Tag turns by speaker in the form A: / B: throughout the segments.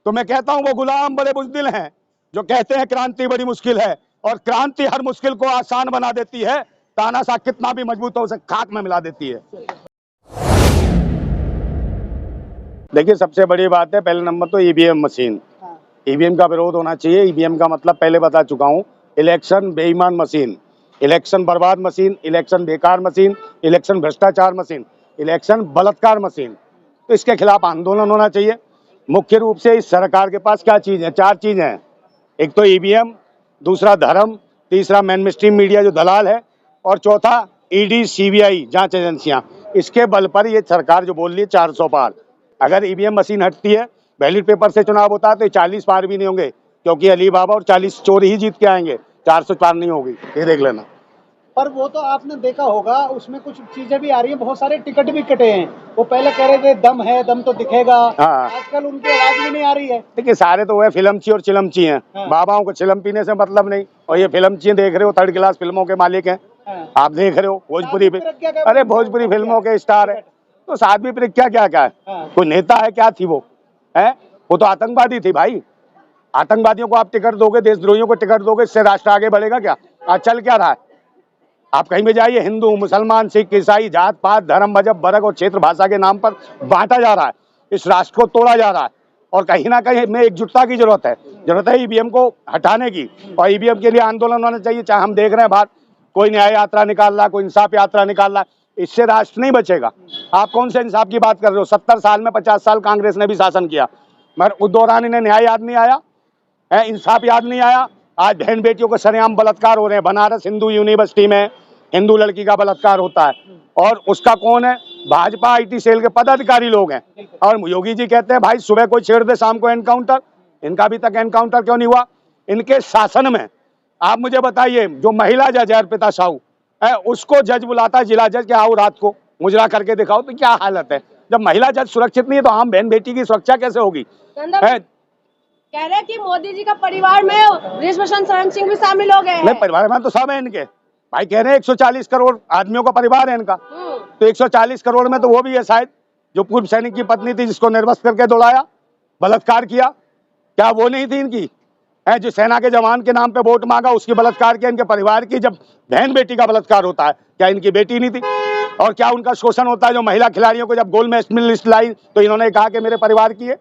A: तो मैं कहता हूं वो गुलाम बड़े बुज़दिल हैं जो कहते हैं क्रांति बड़ी मुश्किल है, और क्रांति हर मुश्किल को आसान बना देती है। तानाशाह कितना भी मजबूत हो उसे खाक में मिला देती है। देखिए, सबसे बड़ी बात है पहले नंबर तो ईवीएम मशीन। ईवीएम का विरोध होना चाहिए। ईवीएम का मतलब पहले बता चुका हूं, इलेक्शन बेईमान मशीन, इलेक्शन बर्बाद मशीन, इलेक्शन बेकार मशीन, इलेक्शन भ्रष्टाचार मशीन, इलेक्शन बलात्कार मशीन। तो इसके खिलाफ आंदोलन होना चाहिए। मुख्य रूप से इस सरकार के पास क्या चीज है? 4 चीजें हैं। एक तो ईवीएम, दूसरा धर्म, तीसरा मेन स्ट्रीम मीडिया जो दलाल है, और चौथा ईडी सीबीआई जांच एजेंसियां। इसके बल पर ये सरकार जो बोल रही है 400 पार। अगर ईवीएम मशीन हटती है, बैलेट पेपर से चुनाव होता है तो 40 पार भी नहीं होंगे, क्योंकि अली बाबा और 40 चोर ही जीत के आएंगे। 400 पार नहीं होगी, ये देख लेना।
B: पर वो तो आपने देखा होगा, उसमें कुछ चीजें भी आ रही है, बहुत सारे टिकट भी कटे हैं। वो पहले कह रहे थे दम है, दम तो दिखेगा।
A: हाँ।
B: आजकल उनकी आवाज भी नहीं आ रही है।
A: देखिए, सारे तो वह फिल्मची और चिलमची हैं।
B: हाँ।
A: बाबाओं को चिलम पीने से मतलब नहीं, और ये फिल्मची देख रहे हो, 3rd क्लास फिल्मों के मालिक हैं।
B: हाँ।
A: आप देख रहे हो भोजपुरी अरे भोजपुरी फिल्मों के स्टार है। तो साध्वी प्रज्ञा क्या क्या है?
B: हाँ।
A: कोई नेता है? क्या थी वो? है वो तो आतंकवादी थी भाई। आतंकवादियों को आप टिकट दोगे, देशद्रोहियों को टिकट दोगे, इससे राष्ट्र आगे बढ़ेगा क्या? आज चल क्या रहा है? आप कहीं भी जाइए, हिंदू मुसलमान सिख ईसाई जात पात धर्म मजहब वर्ग और क्षेत्र भाषा के नाम पर बांटा जा रहा है। इस राष्ट्र को तोड़ा जा रहा है, और कहीं ना कहीं में एकजुटता की जरूरत है ईवीएम को हटाने की। और ईवीएम के लिए आंदोलन होना चाहिए। चाहे हम देख रहे हैं बाहर कोई न्याय यात्रा निकाल रहा, कोई इंसाफ यात्रा निकाल रहा, इससे राष्ट्र नहीं बचेगा। आप कौन से इंसाफ की बात कर रहे हो? 70 साल में 50 साल कांग्रेस ने भी शासन किया, मगर उस दौरान इन्हें न्याय याद नहीं आया है, इंसाफ याद नहीं आया। आज बहन बेटियों को सरेआम बलात्कार हो रहे हैं। बनारस हिंदू यूनिवर्सिटी में हिंदू लड़की का बलात्कार होता है, और उसका कौन है? भाजपा आईटी सेल के पदाधिकारी लोग हैं। और योगी जी कहते हैं भाई सुबह कोई छेड़ दे शाम को एनकाउंटर। इनका अभी तक एनकाउंटर क्यों नहीं हुआ? इनके शासन में आप मुझे बताइए, जो महिला जज है अर्पिता साहू है, उसको जज बुलाता है जिला जज के, आओ रात को मुजरा करके दिखाओ। तो क्या हालत है? जब महिला जज सुरक्षित नहीं है तो आम बहन बेटी की सुरक्षा कैसे होगी?
C: कह रहे कि मोदी जी का परिवार में ऋषभूषण शरण सिंह भी शामिल हो गए।
A: नहीं, परिवार में तो सब है इनके भाई। कह रहे हैं 140 करोड़ आदमियों का परिवार है इनका। तो 140 करोड़ में तो वो भी है शायद, जो पूर्व सैनिक की पत्नी थी जिसको निर्वस्त्र करके दौड़ाया, बलात्कार किया। क्या वो नहीं थी इनकी? है जो सेना के जवान के नाम पे वोट मांगा, उसकी बलात्कार किया। इनके परिवार की जब बहन बेटी का बलात्कार होता है, क्या इनकी बेटी नहीं थी? और क्या उनका शोषण होता है? जो महिला खिलाड़ियों को जब गोल्ड मेडलिस्ट लाई तो इन्होंने कहा कि मेरे परिवार की है।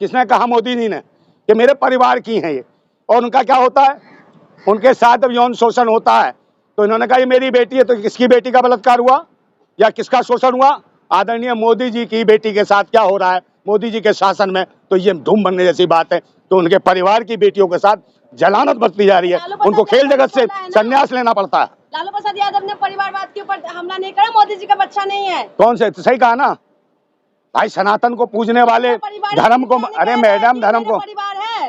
A: किसने कहा? मोदी जी ने, कि मेरे परिवार की है ये। और उनका क्या होता है? उनके साथ जब यौन शोषण होता है तो इन्होंने कहा ये मेरी बेटी है। तो किसकी बेटी का बलात्कार हुआ या किसका शोषण हुआ? आदरणीय मोदी जी की बेटी के साथ क्या हो रहा है मोदी जी के शासन में? तो ये धूम बनने जैसी बात है। तो उनके परिवार की बेटियों के साथ जलानत बरती जा रही है। उनको खेल जगत से संन्यास लेना पड़ता है।
C: लालू प्रसाद यादव ने परिवारवाद के ऊपर हमला नहीं करा, मोदी जी का बच्चा नहीं है।
A: कौन से? तो सही कहा ना भाई, सनातन को पूजने वाले, धर्म को, अरे मैडम,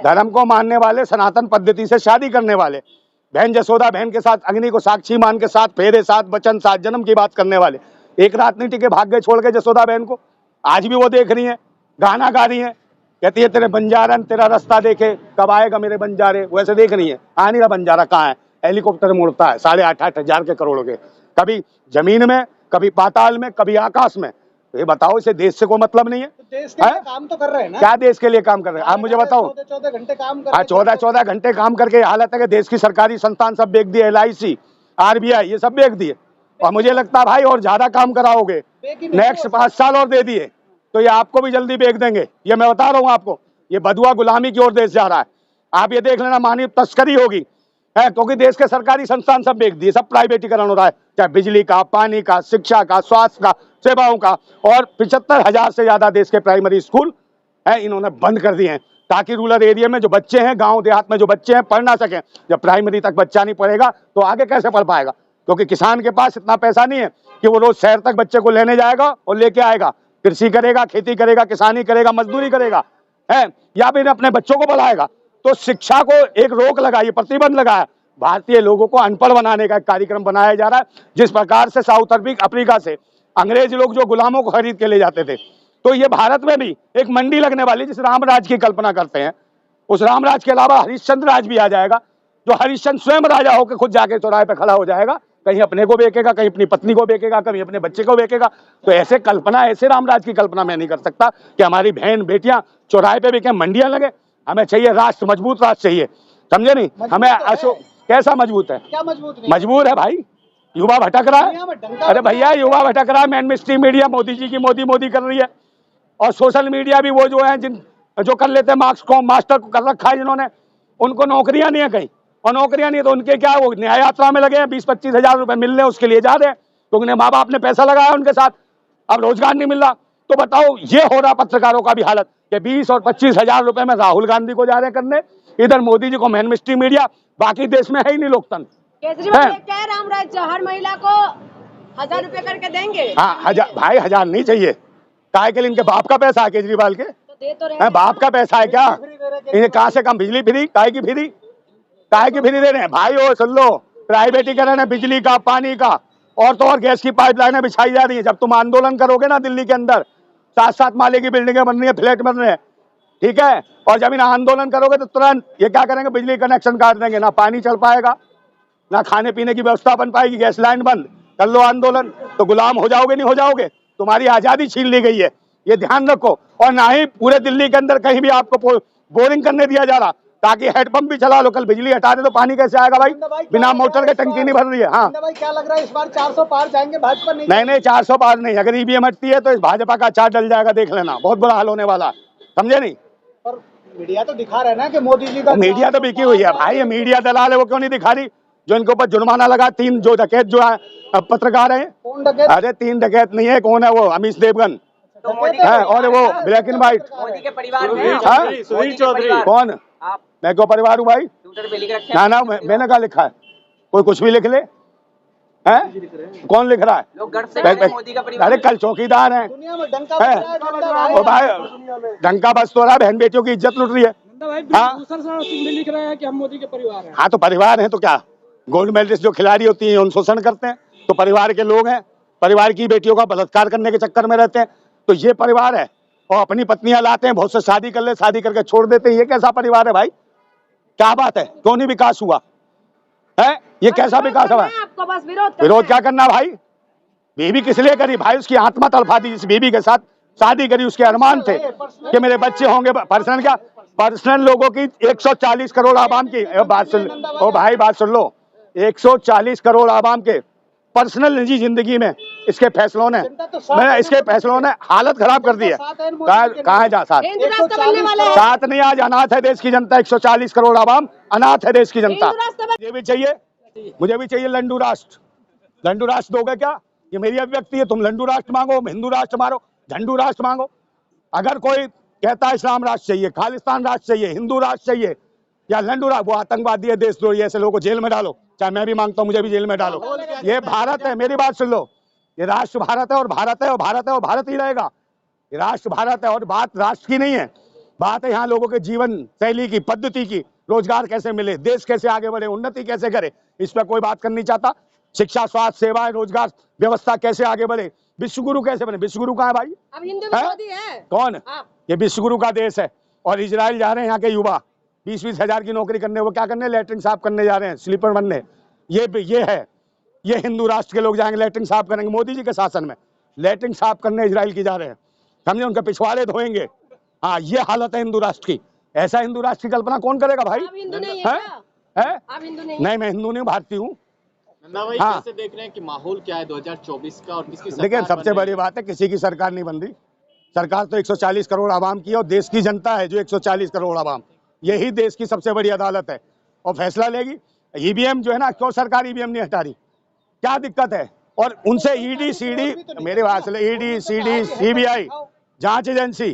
A: धर्म को मानने वाले, सनातन पद्धति से शादी करने वाले, बहन जसोदा बहन के साथ अग्नि को साक्षी मान के साथ फेरे साथ वचन साथ जन्म की बात करने वाले, एक रात नहीं टिके भाग गए छोड़ के जसोदा बहन को। आज भी वो देख रही है, गाना गा रही है, कहती है तेरे बंजारन तेरा रास्ता देखे कब आएगा मेरे बंजारे। वैसे देख रही है, आ नहीं रहा बंजारा, कहाँ है? हेलीकॉप्टर में उड़ता है 8.5 हजार के करोड़ के, कभी जमीन में, कभी पाताल में, कभी आकाश में। तो ये बताओ, इसे देश से कोई मतलब नहीं है?
B: देश के लिए काम तो कर रहे हैं ना।
A: क्या देश के लिए काम कर रहे हैं? आप मुझे बताओ।
B: 14 घंटे काम कर,
A: हाँ, 14 घंटे काम करके हालत है कि देश की सरकारी संस्थान सब बेच दिए, LIC RBI ये सब बेच दिए। और मुझे लगता है भाई और ज्यादा काम कराओगे, नेक्स्ट 5 साल और दे दिए तो ये आपको भी जल्दी बेच देंगे। ये मैं बता रहा हूँ आपको, ये बदुआ गुलामी की ओर देश जा रहा है। आप ये देख लेना, मानव तस्करी होगी है, क्योंकि देश के सरकारी संस्थान सब बेच दिए, सब प्राइवेटीकरण हो रहा है, चाहे बिजली का, पानी का, शिक्षा का, स्वास्थ्य का, सेवाओं का। और 75,000 से ज्यादा देश के प्राइमरी स्कूल है इन्होंने बंद कर दिए हैं, ताकि रूरल एरिया में जो बच्चे हैं, गांव देहात में जो बच्चे हैं, पढ़ ना सकें। जब प्राइमरी तक बच्चा नहीं पढ़ेगा तो आगे कैसे पढ़ पाएगा? क्योंकि किसान के पास इतना पैसा नहीं है कि वो रोज शहर तक बच्चे को लेने जाएगा और लेके आएगा। कृषि करेगा, खेती करेगा, किसानी करेगा, मजदूरी करेगा है, या फिर अपने बच्चों को पढ़ाएगा। तो शिक्षा को एक रोक लगाई, प्रतिबंध लगाया। भारतीय लोगों को अनपढ़ बनाने का एक कार्यक्रम बनाया जा रहा है। जिस प्रकार से साउथ अफ्रीका से अंग्रेज लोग जो गुलामों को खरीद के ले जाते थे, तो ये भारत में भी एक मंडी लगने वाली, जिस रामराज की कल्पना करते हैं, उस रामराज के अलावा हरिश्चंद्र राज भी आ जाएगा, जो हरिश्चंद्र स्वयं राजा होकर खुद जाके चौराहे पे खड़ा हो जाएगा कहीं अपने को बेचेगा, कहीं अपनी पत्नी को बेचेगा, कहीं अपने बच्चे को बेचेगा। तो ऐसे कल्पना, ऐसे रामराज की कल्पना मैं नहीं कर सकता कि हमारी बहन बेटियां चौराहे पे बिके, मंडियां लगे। हमें चाहिए राष्ट्र, मजबूत राष्ट्र चाहिए, समझे नहीं? हमें अशोक कैसा मजबूत है?
B: क्या मजबूत नहीं?
A: मजबूर है भाई, युवा भटक रहा
B: दुनिया में
A: है।
B: डंका
A: अरे
B: बजा
A: भैया युवा भटक रहा है, main stream media Modi ji की मोदी मोदी कर रही है, और सोशल मीडिया भी वो जो है जिन जो कर लेते हैं मार्क्स को मास्टर को कर रखा है जिन्होंने, उनको नौकरियां नहीं है कहीं, और नौकरियां नहीं है तो उनके क्या, वो न्याय यात्रा में लगे हैं, 20-25 हजार रुपए मिल रहे, उसके लिए जा रहे हैं, तो उन्हें माँ बाप ने पैसा लगाया उनके साथ, अब रोजगार नहीं मिल रहा। तो बताओ, ये हो रहा पत्रकारों का भी हालत कि 20 और 25 हजार रुपए में राहुल गांधी को जा रहे हैं करने, इधर मोदी जी को मेन स्ट्रीम मीडिया, बाकी देश में है ही नहीं लोकतंत्र।
C: केजरीवाल
A: है।
C: ये कह राम राज्य हर महिला को 1000 रुपए करके देंगे।
A: हाँ, हजार भाई, 1000 नहीं चाहिए, काहे के लिए? इनके बाप का पैसा है केजरीवाल के,
C: तो दे तो रहे
A: है बाप का पैसा है क्या? इन्हें कहाँ से कम बिजली फ्री, काहे की फ्री, काहे की फ्री दे रहे हैं भाई? ओ सुन लो, प्राइवेटीकरण है बिजली का, पानी का, और तो और गैस की पाइपलाइनें बिछाई जा रही है। जब तुम आंदोलन करोगे ना दिल्ली के अंदर, 7-7 माले की बिल्डिंगें बन रही है, फ्लैट बन रहे हैं, ठीक है, और जब इन आंदोलन करोगे तो तुरंत ये क्या करेंगे, बिजली कनेक्शन काट देंगे, ना पानी चल पाएगा, ना खाने पीने की व्यवस्था बन पाएगी, गैस लाइन बंद कर लो आंदोलन, तो गुलाम हो जाओगे, नहीं हो जाओगे? तुम्हारी आजादी छीन ली गई है, ये ध्यान रखो। और ना ही पूरे दिल्ली के अंदर कहीं भी आपको बोरिंग करने दिया जा रहा, ताकि हेडपंप भी चला लो, कल बिजली हटा दे तो पानी कैसे आएगा भाई? बिना मोटर के टंकी नहीं भर रही है। हाँ
B: भाई, क्या लग रहा है इस बार 400 पार जाएंगे भाजपा?
A: नहीं, 400 पार नहीं, अगर ईवीएम हटती है तो इस भाजपा का अचार डल जाएगा, देख लेना, बहुत बुरा हाल होने वाला है, समझे नहीं?
B: पर मीडिया तो दिखा रहा है ना कि मोदी जी का,
A: मीडिया तो बिकी हुई है भाई, ये मीडिया दलाल है, वो क्यों नहीं दिखा रही? जो इनके ऊपर जुर्माना लगा, 3 जो डकैत जो है पत्रकार है,
B: कौन डकैत?
A: अरे 3 डकैत नहीं है, कौन है वो? अमीश देवगन
B: तो मोदी
A: है, और वो ब्लैक एंड व्हाइट
D: मोदी के परिवार में
A: सुधीर चौधरी कौन?
D: आप
A: मैं क्यों परिवार हूँ भाई?
D: ट्विटर पे लिख रखे
A: ना मैंने कहा लिखा है? कोई कुछ भी लिख ले, हैं? कौन लिख रहा है?
D: लोग गर्व से कहते हैं मोदी का परिवार।
A: अरे कल चौकीदार है,
B: दुनिया में डंका बज रहा है, डंका
A: ओ भाई, डंका बस तो रहा, बहन बेटियों की इज्जत लुट रही है। हाँ
E: लिख रहे हैं कि हम मोदी के परिवार हैं।
A: हाँ, तो परिवार है तो क्या, गोल्ड मेडलिस्ट जो खिलाड़ी होती हैं उन शोषण करते हैं, तो परिवार के लोग हैं, परिवार की बेटियों का बलात्कार करने के चक्कर में रहते हैं, तो ये परिवार है। और अपनी पत्नियां लाते हैं, बहुत से शादी कर ले, शादी करके छोड़ देते हैं, ये कैसा परिवार है भाई? क्या बात है? क्यों नहीं विकास हुआ है? ये कैसा विकास हुआ?
C: आपको बस विरोध
A: विरोध क्या करना भाई? बीवी किस लिए करी भाई? उसकी आत्मा तड़फा दी, जिस बीवी के साथ शादी करी उसके अरमान थे कि मेरे बच्चे होंगे। पर्सनल क्या, पर्सनल लोगों की 140 करोड़ आवाम की बात सुन, ओ भाई बात सुन लो, 140 करोड़ आवाम के पर्सनल निजी जिंदगी में इसके फैसलों ने, मैंने इसके फैसलों ने हालत खराब कर दी है। कहाँ है जहाँ साथ?
C: हिंदू राष्ट्र बनने वाला है।
A: साथ नहीं, आज अनाथ है देश की जनता, 140 करोड़ आवाम अनाथ है देश की जनता। मुझे भी चाहिए, मुझे भी चाहिए लंडू राष्ट्र। लंडू राष्ट्र दोगे क्या? ये मेरी अभिव्यक्ति है, तुम लंडू राष्ट्र मांगो, हिंदू राष्ट्र मारो, झंडू राष्ट्र मांगो। अगर कोई कहता है इस्लाम राष्ट्र चाहिए, खालिस्तान राष्ट्र चाहिए, हिंदू राष्ट्र चाहिए, या लंडू राष्ट्र, वो आतंकवादी है, देशद्रोही, ऐसे लोगों को जेल में डालो, चाहे मैं भी मांगता हूँ मुझे भी जेल में डालो। ये भारत है, मेरी बात सुन लो, ये राष्ट्र भारत है, और भारत है, और भारत है, और भारत ही रहेगा। ये राष्ट्र भारत है, और बात राष्ट्र की नहीं है, बात है यहाँ लोगों के जीवन शैली की, पद्धति की, रोजगार कैसे मिले, देश कैसे आगे बढ़े, उन्नति कैसे करे, इस पर कोई बात करनी चाहता। शिक्षा, स्वास्थ्य सेवाएं, रोजगार व्यवस्था कैसे आगे बढ़े, विश्वगुरु कैसे बने? विश्वगुरु कहाँ है भाई?
C: अब हिंदू विरोधी है
A: कौन?
C: आप।
A: ये विश्वगुरु का देश है। और इजराइल जा रहे हैं यहाँ के युवा 20-20 हजार की नौकरी करने, वो क्या करने? लैट्रिन साफ करने जा रहे हैं, स्लीपर बनने। ये है, ये हिंदू राष्ट्र के लोग जाएंगे लैट्रिन साफ करेंगे मोदी जी के शासन में, लैट्रिन साफ करने इजराइल की जा रहे हैं, समझे? उनके पिछवाड़े धोएंगे। हाँ, ये हालत है हिंदू राष्ट्र की। ऐसा हिंदू राष्ट्र की कल्पना कौन करेगा भाई?
C: आप हिंदू नहीं है
A: है?
C: क्या?
A: है?
C: आप हिंदू नहीं?
A: नहीं, मैं हिंदू नहीं, भारतीय हूँ।
E: नंदा भाई,
A: हाँ।
E: कैसे देख रहे हैं कि माहौल क्या है 2024 का, और किसकी सरकार
A: लेकिन सबसे
E: बन रही
A: बड़ी
E: है?
A: बात है, किसी की सरकार नहीं बन रही। सरकार तो 140 करोड़ आवाम की है, और देश की जनता है जो 140 करोड़ आवाम, यही देश की सबसे बड़ी अदालत है, और फैसला लेगी। ईवीएम जो है ना, क्यों सरकार ईवीएम नहीं हटा रही? क्या दिक्कत है? और उनसे ईडी सीडी, मेरे बात से ईडी सीडी सीबीआई जांच एजेंसी,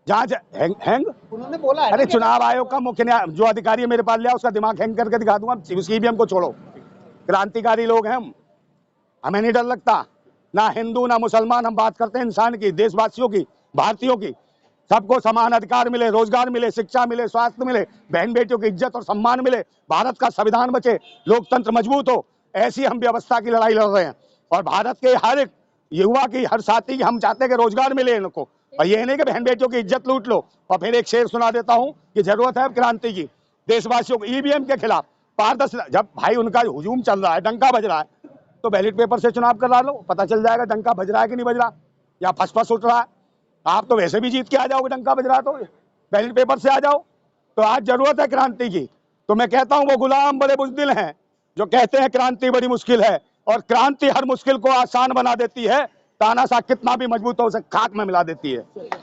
A: जांच हैंग।
B: उन्होंने बोला है
A: अरे
B: ना कि
A: चुनाव आयोग का मुख्य जो अधिकारी है मेरे पास लिया, उसका दिमाग हैंग करके दिखा दूंगा। उसकी ईवीएम को छोड़ो, क्रांतिकारी लोग हैं हम, हमें नहीं डर लगता, ना हिंदू ना मुसलमान, हम बात करते हैं इंसान की, देशवासियों की, भारतीयों की। सबको समान अधिकार मिले, रोजगार मिले, शिक्षा मिले, स्वास्थ्य मिले, बहन बेटियों की इज्जत और सम्मान मिले, भारत का संविधान बचे, लोकतंत्र मजबूत हो, ऐसी हम व्यवस्था की लड़ाई लड़ रहे हैं। और भारत के हर एक युवा की, हर साथी की हम चाहते हैं कि रोजगार मिले इनको, और ये नहीं कि बहन बेटियों की इज्जत लूट लो। और फिर एक शेर सुना देता हूँ कि जरूरत है क्रांति की, देशवासियों को ईवीएम के खिलाफ पारदर्शिता। जब भाई उनका हुजूम चल रहा है, डंका बज रहा है, तो बैलेट पेपर से चुनाव करा लो, पता चल जाएगा डंका बज रहा है कि नहीं बज रहा, या फस उठ रहा है। आप तो वैसे भी जीत के आ जाओगे, डंका बज रहा तो बैलेट पेपर से आ जाओ। तो आज जरूरत है क्रांति की। तो मैं कहता हूं वो गुलाम बड़े बुज़दिल हैं जो कहते हैं क्रांति बड़ी मुश्किल है, और क्रांति हर मुश्किल को आसान बना देती है। तानाशाह कितना भी मजबूत हो उसे खाक में मिला देती है।